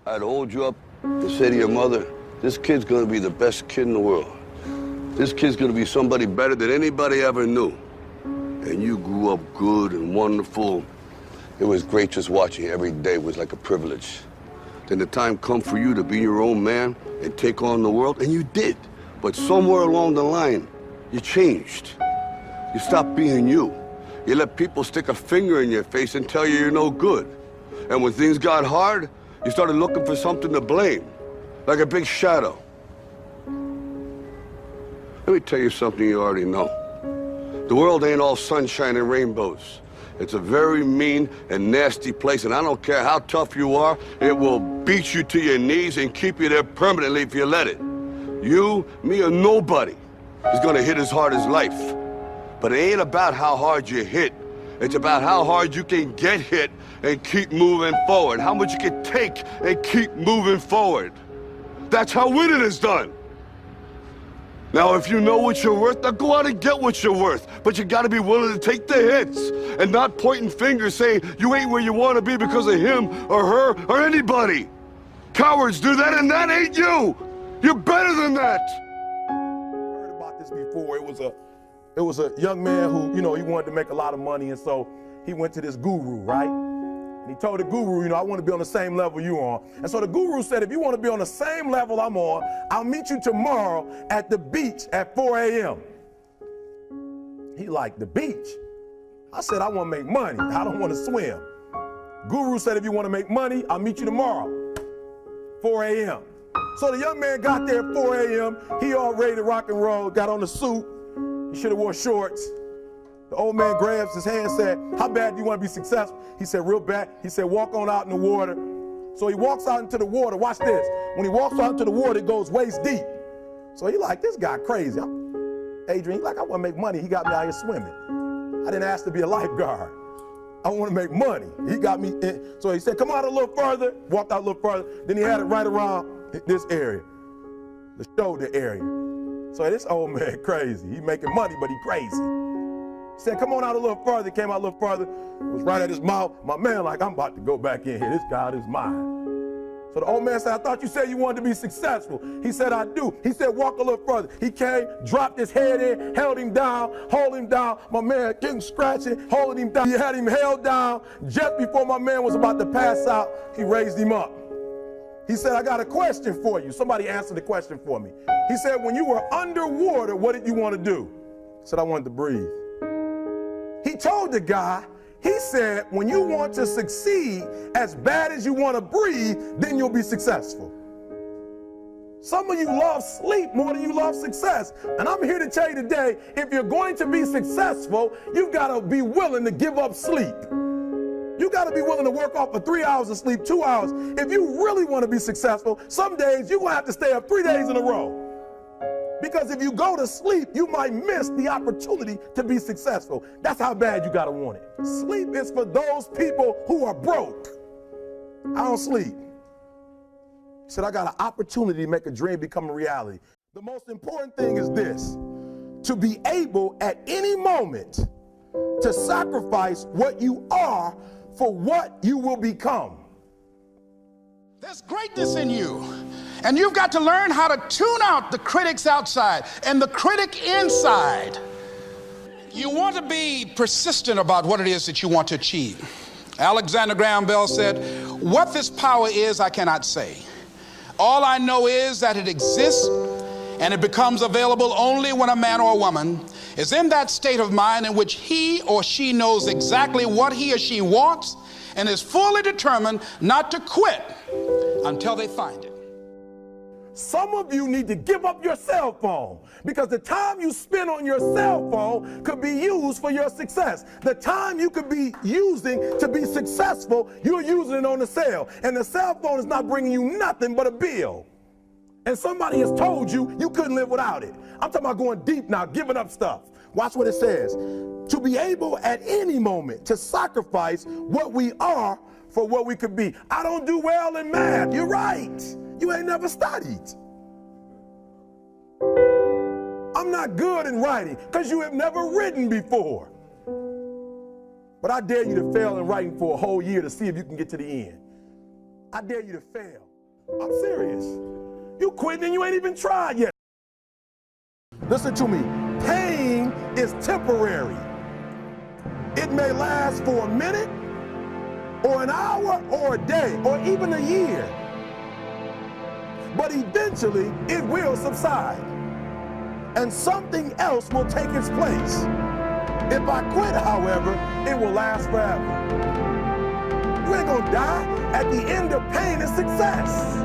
I'd hold you up and say to your mother, this kid's gonna be the best kid in the world. This kid's gonna be somebody better than anybody ever knew. And you grew up good and wonderful. It was great just watching you every day. It was like a privilege. Then the time come for you to be your own man and take on the world, and you did. But somewhere along the line, you changed. You stopped being you. You let people stick a finger in your face and tell you you're no good. And when things got hard, you started looking for something to blame, like a big shadow. Let me tell you something you already know. The world ain't all sunshine and rainbows. It's a very mean and nasty place, and I don't care how tough you are, it will beat you to your knees and keep you there permanently if you let it. You, me, or nobody is gonna hit as hard as life. But it ain't about how hard you hit. It's about how hard you can get hit and keep moving forward. How much you can take and keep moving forward. That's how winning is done. Now, if you know what you're worth, now go out and get what you're worth. But you gotta be willing to take the hits and not pointing fingers saying you ain't where you wanna be because of him or her or anybody. Cowards do that, and that ain't you. You're better than that. I heard about this before. It was a young man who, he wanted to make a lot of money, and so he went to this guru, right? And he told the guru, I want to be on the same level you on. And so the guru said, if you want to be on the same level I'm on, I'll meet you tomorrow at the beach at 4 a.m. He like, the beach? I said, I want to make money. I don't want to swim. Guru said, if you want to make money, I'll meet you tomorrow, 4 a.m. So the young man got there at 4 a.m. He all ready to rock and roll, got on the suit. He should have wore shorts. The old man grabs his hand and said, how bad do you want to be successful? He said, real bad. He said, walk on out in the water. So he walks out into the water. Watch this. When he walks out into the water, it goes waist deep. So he like, this guy crazy. Adrian, he like, I want to make money. He got me out here swimming. I didn't ask to be a lifeguard. I want to make money. He got me in. So he said, come out a little further. Walked out a little further. Then he had it right around this area, the shoulder area. So this old man crazy. He making money, but he crazy. He said, come on out a little further. Came out a little further. It was right at his mouth. My man like, I'm about to go back in here. This God is mine. So the old man said, I thought you said you wanted to be successful. He said, I do. He said, walk a little further. He came, dropped his head in, held him down, hold him down. My man getting scratching, holding him down. He had him held down. Just before my man was about to pass out, he raised him up. He said, I got a question for you. Somebody answered the question for me. He said, when you were underwater, what did you want to do? I said, I wanted to breathe. He told the guy, he said, when you want to succeed as bad as you want to breathe, then you'll be successful. Some of you love sleep more than you love success. And I'm here to tell you today, if you're going to be successful, you've got to be willing to give up sleep. You got to be willing to work off for 3 hours of sleep, 2 hours. If you really want to be successful, some days you're going to have to stay up 3 days in a row. Because if you go to sleep, you might miss the opportunity to be successful. That's how bad you got to want it. Sleep is for those people who are broke. I don't sleep. He said, I got an opportunity to make a dream become a reality. The most important thing is this, to be able at any moment to sacrifice what you are for what you will become. There's greatness in you, and you've got to learn how to tune out the critics outside and the critic inside. You want to be persistent about what it is that you want to achieve. Alexander Graham Bell said, what this power is, I cannot say. All I know is that it exists, and it becomes available only when a man or a woman is in that state of mind in which he or she knows exactly what he or she wants and is fully determined not to quit until they find it. Some of you need to give up your cell phone because the time you spend on your cell phone could be used for your success. The time you could be using to be successful, you're using it on the cell. And the cell phone is not bringing you nothing but a bill. And somebody has told you you couldn't live without it. I'm talking about going deep now, giving up stuff. Watch what it says. To be able at any moment to sacrifice what we are for what we could be. I don't do well in math. You're right. You ain't never studied. I'm not good in writing because you have never written before. But I dare you to fail in writing for a whole year to see if you can get to the end. I dare you to fail. I'm serious. You quitting and you ain't even tried yet. Listen to me. Pain is temporary. It may last for a minute, or an hour, or a day, or even a year. But eventually, it will subside, and something else will take its place. If I quit, however, it will last forever. You ain't gonna die. At the end of pain is success.